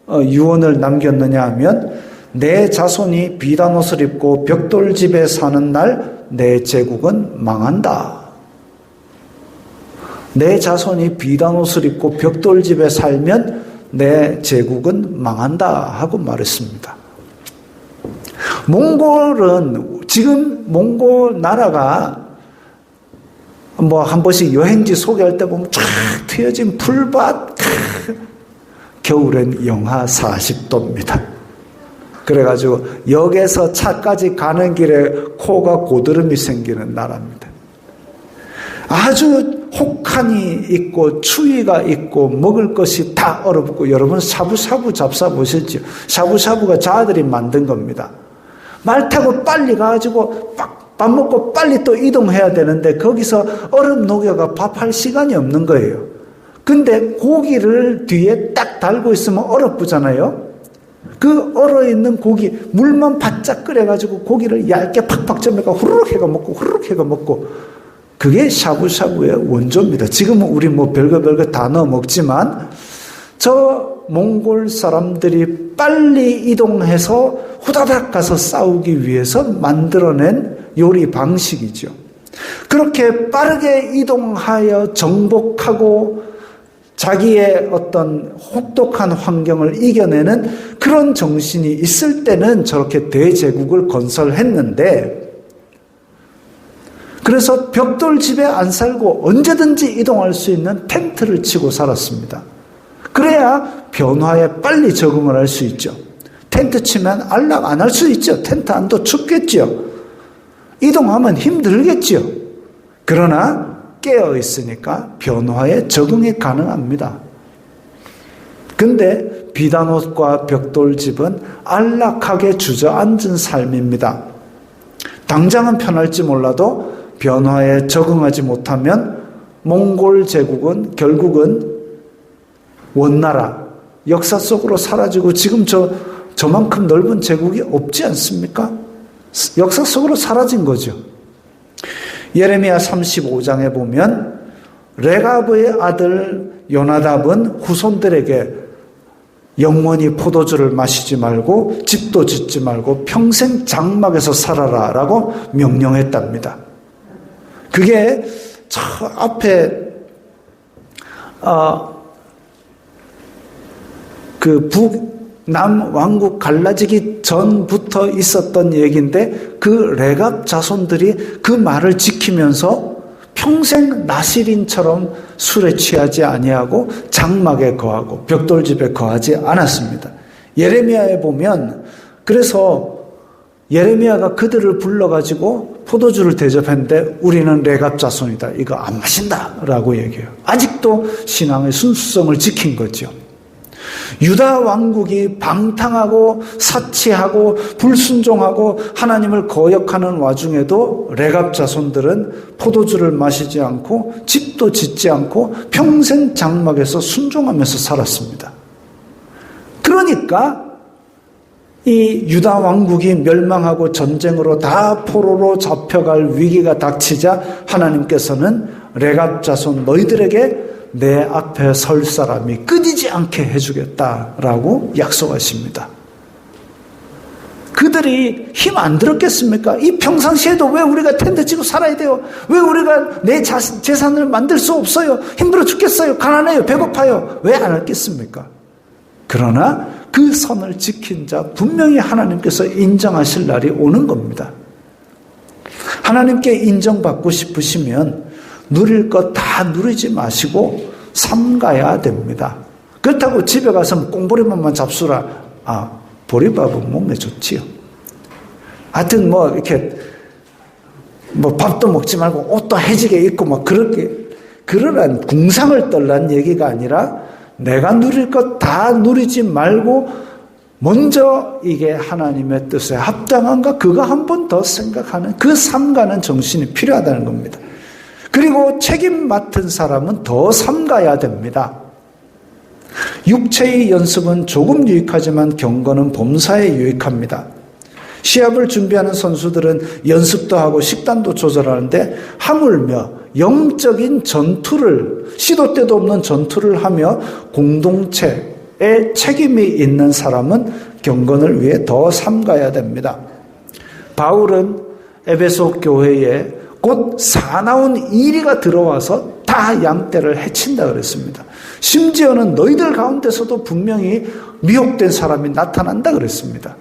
유언을 남겼느냐 하면, 내 자손이 비단 옷을 입고 벽돌집에 사는 날 내 제국은 망한다. 내 자손이 비단 옷을 입고 벽돌집에 살면 내 제국은 망한다 하고 말했습니다. 몽골은 지금 몽골 나라가 뭐 한 번씩 여행지 소개할 때 보면 쫙 트여진 풀밭, 겨울엔 영하 40도입니다. 그래가지고 역에서 차까지 가는 길에 코가 고드름이 생기는 나라입니다. 아주 혹한이 있고 추위가 있고 먹을 것이 다 얼어붙고, 여러분 샤브샤브 잡숴보셨죠? 샤브샤브가 자아들이 만든 겁니다. 말 타고 빨리 가가지고 밥 먹고 빨리 또 이동해야 되는데 거기서 얼음 녹여가 밥할 시간이 없는 거예요. 근데 고기를 뒤에 딱 달고 있으면 얼어붙잖아요. 그 얼어있는 고기, 물만 바짝 끓여가지고 고기를 얇게 팍팍 점해가 후루룩 해가 먹고, 그게 샤브샤브의 원조입니다. 지금은 우리 뭐 별거 다 넣어 먹지만, 저 몽골 사람들이 빨리 이동해서 후다닥 가서 싸우기 위해서 만들어낸 요리 방식이죠. 그렇게 빠르게 이동하여 정복하고 자기의 어떤 혹독한 환경을 이겨내는 그런 정신이 있을 때는 저렇게 대제국을 건설했는데, 그래서 벽돌집에 안 살고 언제든지 이동할 수 있는 텐트를 치고 살았습니다. 그래야 변화에 빨리 적응을 할 수 있죠. 텐트 치면 안락 안 할 수 있죠. 텐트 안도 춥겠죠. 이동하면 힘들겠죠. 그러나 깨어 있으니까 변화에 적응이 가능합니다. 근데 비단옷과 벽돌집은 안락하게 주저앉은 삶입니다. 당장은 편할지 몰라도 변화에 적응하지 못하면 몽골 제국은 결국은 원나라, 역사 속으로 사라지고 지금 저만큼 넓은 제국이 없지 않습니까? 역사 속으로 사라진 거죠. 예레미야 35장에 보면 레갑의 아들 요나답은 후손들에게 영원히 포도주를 마시지 말고 집도 짓지 말고 평생 장막에서 살아라 라고 명령했답니다. 그게 저 앞에 그 북남 왕국 갈라지기 전부터 있었던 얘기인데, 그 레갑 자손들이 그 말을 지키면서 평생 나시린처럼 술에 취하지 아니하고 장막에 거하고 벽돌집에 거하지 않았습니다. 예레미야에 보면, 그래서 예레미야가 그들을 불러가지고 포도주를 대접했는데 우리는 레갑 자손이다, 이거 안 마신다 라고 얘기해요. 아직도 신앙의 순수성을 지킨 거죠. 유다 왕국이 방탕하고 사치하고 불순종하고 하나님을 거역하는 와중에도 레갑 자손들은 포도주를 마시지 않고 집도 짓지 않고 평생 장막에서 순종하면서 살았습니다. 그러니까 이 유다 왕국이 멸망하고 전쟁으로 다 포로로 잡혀갈 위기가 닥치자 하나님께서는 레갑 자손 너희들에게 내 앞에 설 사람이 끊이지 않게 해주겠다라고 약속하십니다. 그들이 힘 안 들었겠습니까? 이 평상시에도 왜 우리가 텐트 치고 살아야 돼요? 왜 우리가 내 재산을 만들 수 없어요? 힘들어 죽겠어요? 가난해요? 배고파요? 왜 안 했겠습니까? 그러나 그 선을 지킨 자 분명히 하나님께서 인정하실 날이 오는 겁니다. 하나님께 인정받고 싶으시면 누릴 것 다 누리지 마시고 삼가야 됩니다. 그렇다고 집에 가서 꽁보리밥만 잡수라. 보리밥은 몸에 좋지요. 하여튼 이렇게 밥도 먹지 말고 옷도 해지게 입고 그러한 궁상을 떨란 얘기가 아니라 내가 누릴 것 다 누리지 말고 먼저 이게 하나님의 뜻에 합당한가 그거 한 번 더 생각하는 그 삼가는 정신이 필요하다는 겁니다. 그리고 책임 맡은 사람은 더 삼가야 됩니다. 육체의 연습은 조금 유익하지만 경건은 범사에 유익합니다. 시합을 준비하는 선수들은 연습도 하고 식단도 조절하는데 하물며 영적인 전투를 시도 때도 없는 전투를 하며 공동체에 책임이 있는 사람은 경건을 위해 더 삼가야 됩니다. 바울은 에베소 교회에 곧 사나운 이리가 들어와서 다 양떼를 해친다 그랬습니다. 심지어는 너희들 가운데서도 분명히 미혹된 사람이 나타난다 그랬습니다.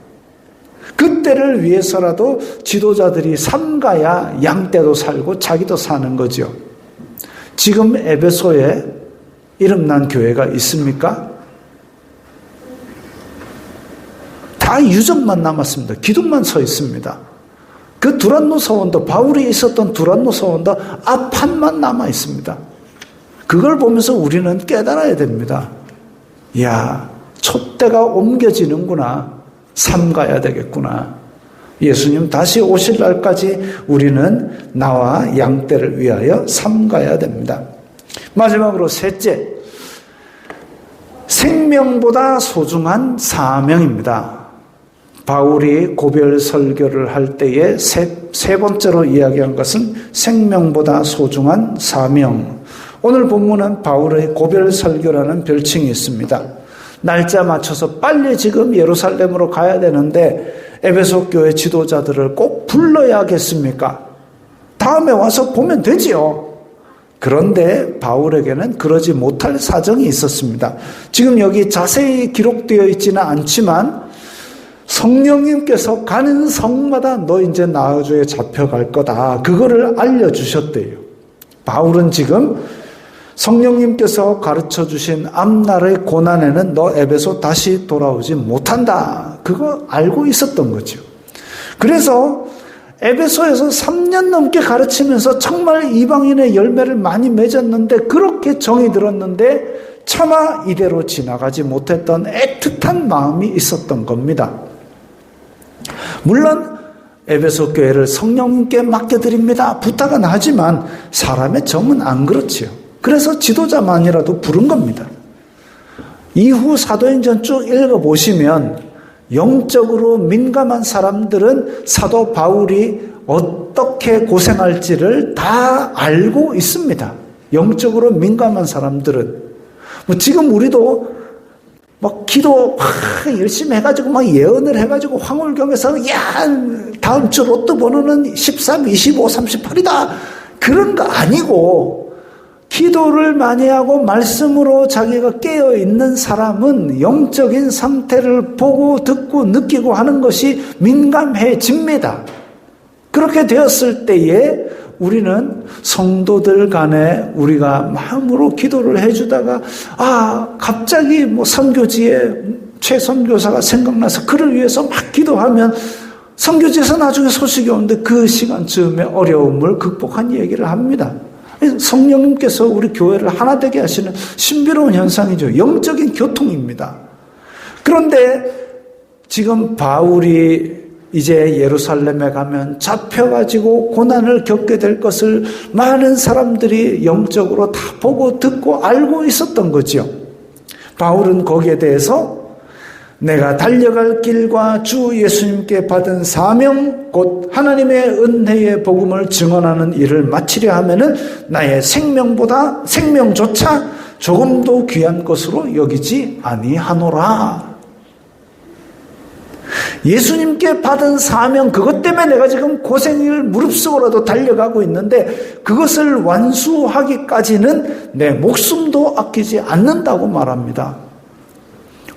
그때를 위해서라도 지도자들이 삼가야 양떼도 살고 자기도 사는 거죠. 지금 에베소에 이름난 교회가 있습니까? 다 유적만 남았습니다. 기둥만 서 있습니다. 그 두란노 서원도 바울이 있었던 두란노 서원도 앞판만 남아 있습니다. 그걸 보면서 우리는 깨달아야 됩니다. 이야, 촛대가 옮겨지는구나. 삼가야 되겠구나. 예수님 다시 오실 날까지 우리는 나와 양떼를 위하여 삼가야 됩니다. 마지막으로 셋째, 생명보다 소중한 사명입니다. 바울이 고별 설교를 할 때에 세 번째로 이야기한 것은 생명보다 소중한 사명. 오늘 본문은 바울의 고별 설교라는 별칭이 있습니다. 날짜 맞춰서 빨리 지금 예루살렘으로 가야 되는데 에베소 교회 지도자들을 꼭 불러야겠습니까? 다음에 와서 보면 되지요. 그런데 바울에게는 그러지 못할 사정이 있었습니다. 지금 여기 자세히 기록되어 있지는 않지만 성령님께서 가는 성마다 너 이제 나주에 잡혀갈 거다. 그거를 알려주셨대요. 바울은 지금 성령님께서 가르쳐 주신 앞날의 고난에는 너 에베소 다시 돌아오지 못한다. 그거 알고 있었던 거죠. 그래서 에베소에서 3년 넘게 가르치면서 정말 이방인의 열매를 많이 맺었는데 그렇게 정이 들었는데 차마 이대로 지나가지 못했던 애틋한 마음이 있었던 겁니다. 물론 에베소 교회를 성령님께 맡겨드립니다. 부탁은 하지만 사람의 정은 안 그렇지요. 그래서 지도자만이라도 부른 겁니다. 이후 사도행전 쭉 읽어보시면 영적으로 민감한 사람들은 사도 바울이 어떻게 고생할지를 다 알고 있습니다. 영적으로 민감한 사람들은. 지금 우리도 막 기도 열심히 해가지고 막 예언을 해가지고 황홀경에서 다음 주 로또 번호는 13, 25, 38이다. 그런 거 아니고 기도를 많이 하고 말씀으로 자기가 깨어있는 사람은 영적인 상태를 보고 듣고 느끼고 하는 것이 민감해집니다. 그렇게 되었을 때에 우리는 성도들 간에 우리가 마음으로 기도를 해주다가 갑자기 선교지에 최 선교사가 생각나서 그를 위해서 막 기도하면 선교지에서 나중에 소식이 오는데 그 시간쯤에 어려움을 극복한 얘기를 합니다. 성령님께서 우리 교회를 하나 되게 하시는 신비로운 현상이죠. 영적인 교통입니다. 그런데 지금 바울이 이제 예루살렘에 가면 잡혀가지고 고난을 겪게 될 것을 많은 사람들이 영적으로 다 보고 듣고 알고 있었던 거죠. 바울은 거기에 대해서 내가 달려갈 길과 주 예수님께 받은 사명 곧 하나님의 은혜의 복음을 증언하는 일을 마치려 하면은 나의 생명조차 조금도 귀한 것으로 여기지 아니하노라. 예수님께 받은 사명, 그것 때문에 내가 지금 고생을 무릅쓰고라도 달려가고 있는데 그것을 완수하기까지는 내 목숨도 아끼지 않는다고 말합니다.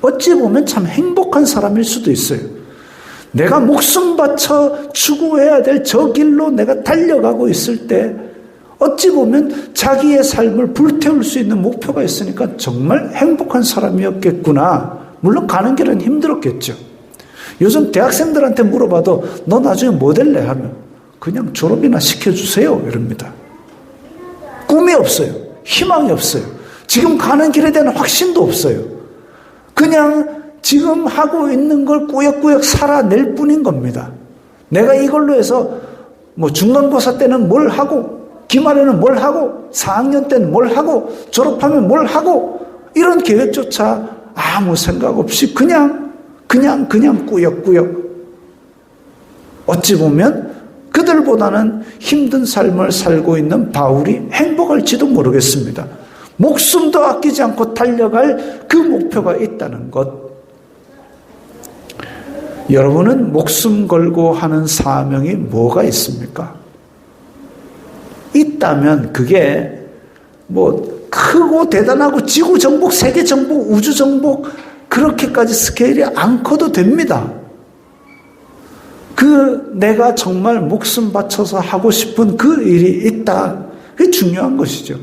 어찌 보면 참 행복한 사람일 수도 있어요. 내가 목숨 바쳐 추구해야 될 저 길로 내가 달려가고 있을 때 어찌 보면 자기의 삶을 불태울 수 있는 목표가 있으니까 정말 행복한 사람이었겠구나. 물론 가는 길은 힘들었겠죠. 요즘 대학생들한테 물어봐도 너 나중에 뭐 될래? 하면 그냥 졸업이나 시켜주세요 이럽니다. 꿈이 없어요. 희망이 없어요. 지금 가는 길에 대한 확신도 없어요. 그냥 지금 하고 있는 걸 꾸역꾸역 살아낼 뿐인 겁니다. 내가 이걸로 해서 뭐 중간고사 때는 뭘 하고 기말에는 뭘 하고 4학년 때는 뭘 하고 졸업하면 뭘 하고 이런 계획조차 아무 생각 없이 그냥 꾸역꾸역. 어찌 보면 그들보다는 힘든 삶을 살고 있는 바울이 행복할지도 모르겠습니다. 목숨도 아끼지 않고 달려갈 그 목표가 있다는 것. 여러분은 목숨 걸고 하는 사명이 뭐가 있습니까? 있다면 그게 뭐 크고 대단하고 지구 정복, 세계 정복, 우주 정복 그렇게까지 스케일이 안 커도 됩니다. 내가 정말 목숨 바쳐서 하고 싶은 그 일이 있다. 그게 중요한 것이죠.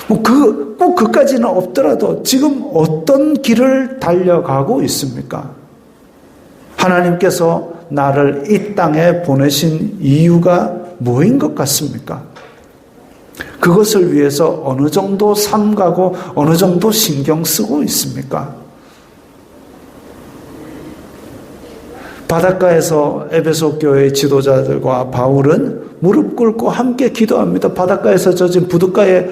꼭 그까지는 없더라도 지금 어떤 길을 달려가고 있습니까? 하나님께서 나를 이 땅에 보내신 이유가 뭐인 것 같습니까? 그것을 위해서 어느 정도 삼가고 어느 정도 신경 쓰고 있습니까? 바닷가에서 에베소 교회의 지도자들과 바울은 무릎 꿇고 함께 기도합니다. 바닷가에서 젖은 부둣가에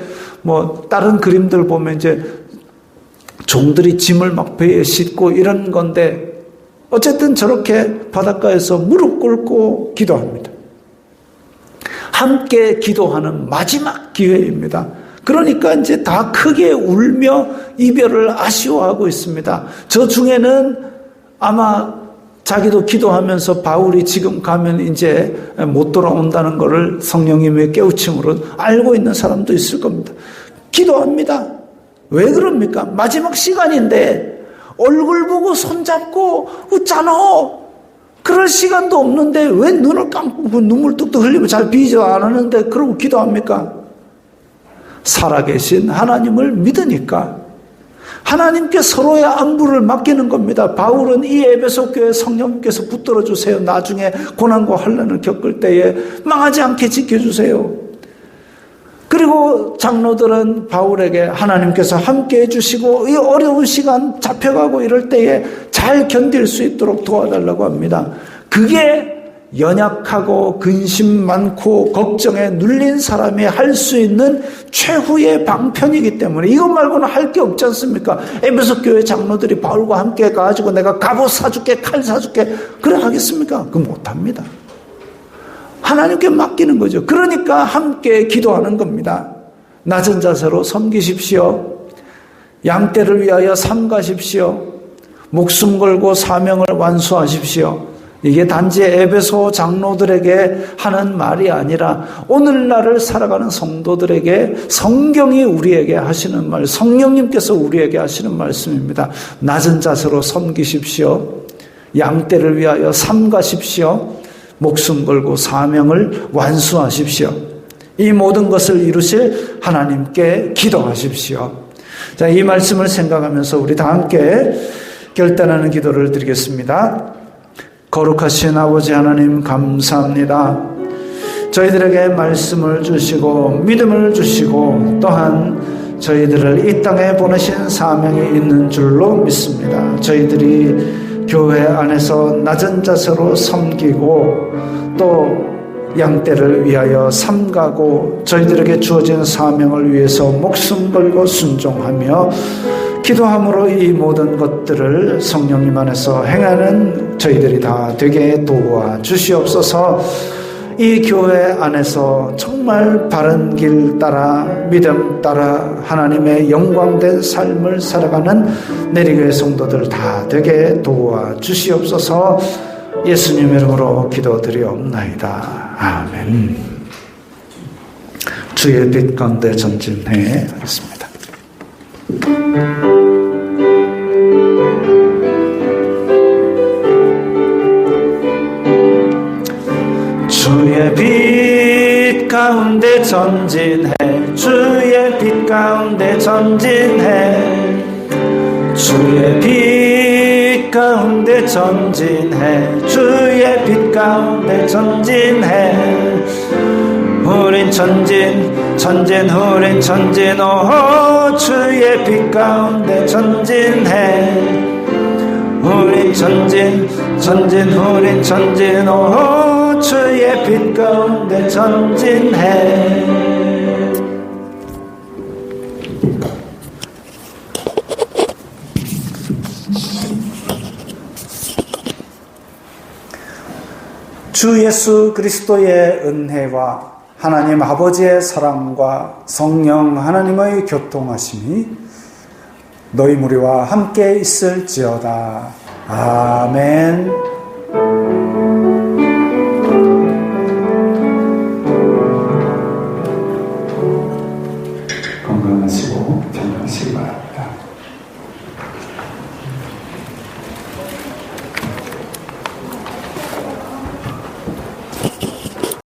다른 그림들 보면 이제 종들이 짐을 막 배에 싣고 이런 건데 어쨌든 저렇게 바닷가에서 무릎 꿇고 기도합니다. 함께 기도하는 마지막 기회입니다. 그러니까 이제 다 크게 울며 이별을 아쉬워하고 있습니다. 저 중에는 아마 자기도 기도하면서 바울이 지금 가면 이제 못 돌아온다는 것을 성령님의 깨우침으로 알고 있는 사람도 있을 겁니다. 기도합니다. 왜 그럽니까? 마지막 시간인데 얼굴 보고 손잡고 웃잖아. 그럴 시간도 없는데 왜 눈을 감고 눈물 뚝뚝 흘리면 잘 비지도 않았는데 그러고 기도합니까? 살아계신 하나님을 믿으니까 하나님께 서로의 안부를 맡기는 겁니다. 바울은 이 에베소 교회 성령님께서 붙들어 주세요. 나중에 고난과 환난을 겪을 때에 망하지 않게 지켜주세요. 그리고 장로들은 바울에게 하나님께서 함께 해주시고 이 어려운 시간 잡혀가고 이럴 때에 잘 견딜 수 있도록 도와달라고 합니다. 그게 연약하고 근심 많고 걱정에 눌린 사람이 할 수 있는 최후의 방편이기 때문에 이것 말고는 할 게 없지 않습니까? 에베소 교회 장로들이 바울과 함께 가가지고 내가 갑옷 사줄게, 칼 사줄게 그래 하겠습니까? 그거 못합니다. 하나님께 맡기는 거죠. 그러니까 함께 기도하는 겁니다. 낮은 자세로 섬기십시오. 양떼를 위하여 삼가십시오. 목숨 걸고 사명을 완수하십시오. 이게 단지 에베소 장로들에게 하는 말이 아니라 오늘날을 살아가는 성도들에게 성경이 우리에게 하시는 말, 성령님께서 우리에게 하시는 말씀입니다. 낮은 자세로 섬기십시오. 양떼를 위하여 삼가십시오. 목숨 걸고 사명을 완수하십시오. 이 모든 것을 이루실 하나님께 기도하십시오. 자, 이 말씀을 생각하면서 우리 다 함께 결단하는 기도를 드리겠습니다. 거룩하신 아버지 하나님 감사합니다. 저희들에게 말씀을 주시고 믿음을 주시고 또한 저희들을 이 땅에 보내신 사명이 있는 줄로 믿습니다. 저희들이 교회 안에서 낮은 자세로 섬기고 또 양떼를 위하여 삼가고 저희들에게 주어진 사명을 위해서 목숨 걸고 순종하며 기도함으로 이 모든 것들을 성령님 안에서 행하는 저희들이 다 되게 도와주시옵소서. 이 교회 안에서 정말 바른 길 따라 믿음 따라 하나님의 영광된 삶을 살아가는 내리교회 성도들 다 되게 도와주시옵소서. 예수님 이름으로 기도드리옵나이다. 아멘. 주의 빛 가운데 전진해 하겠습니다. 주의 빛 가운데 전진해 주의 빛 가운데 전진해 주의 빛 가운데 전진해 주의 빛 가운데 전진해 우린 전진 우린 전진 오 주의 빛 가운데 전진해 우린 전진 우린 전진 오 주의 빛 가운데 전진해. 주 예수 그리스도의 은혜와 하나님 아버지의 사랑과 성령 하나님의 교통하심이 너희 무리와 함께 있을지어다. 아멘.